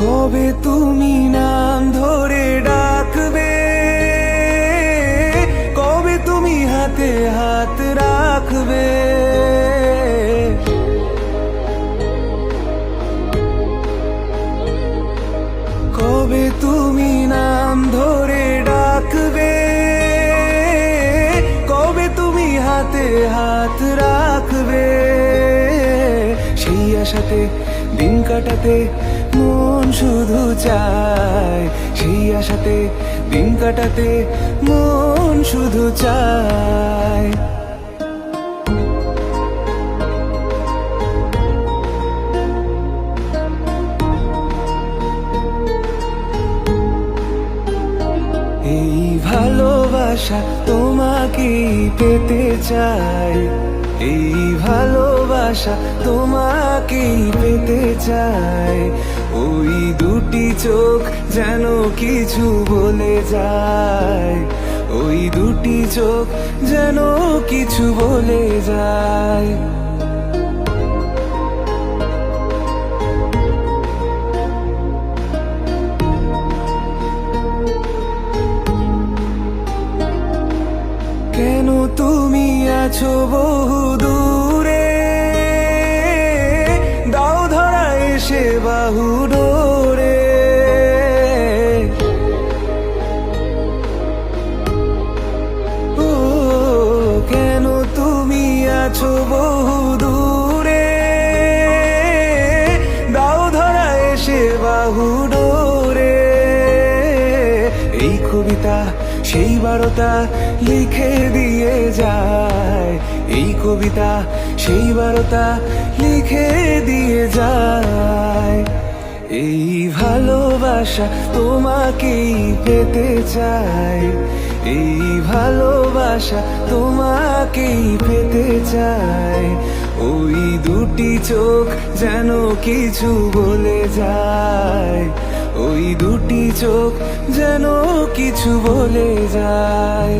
কবে তুমি নাম ধরে ডাকবে, কবে তুমি হাতে হাত রাখবে, কবে তুমি নাম ধরে ডাকবে, কবে তুমি হাতে হাত রাখবে। সেই আশাতে দিন কাটাতে মন শুধু চায়, সেই আশাতে দিন কাটাতে মন শুধু চায়। এই ভালোবাসা তোমাকেই পেতে চাই, এই ভালোবাসা তোমাকেই পেতে চাই। ওই দুটি চোখ যেন কিছু বলে যায়, ওই দুটি চোখ যেন কিছু বলে যায়। কেন তুমি আছো বহু দূরে, দাও ধরা এসে বাহু ডোরে। ও কেন তুমি আছো বহু দূরে, দাও ধরা এসে বাহু ডোরে। এই কবিতা সেই বারতা লিখে দিয়ে যায়, এই কবিতা সেই বারতা লিখে দিয়ে যায়। এই ভালোবাসা তোমাকেই পেতে চাই, এই ভালোবাসা তোমাকেই পেতে চাই। ওই দুটি চোখ যেন কিছু বলে যায়, ওই দুটি চোখ যেন কিছু বলে যায়।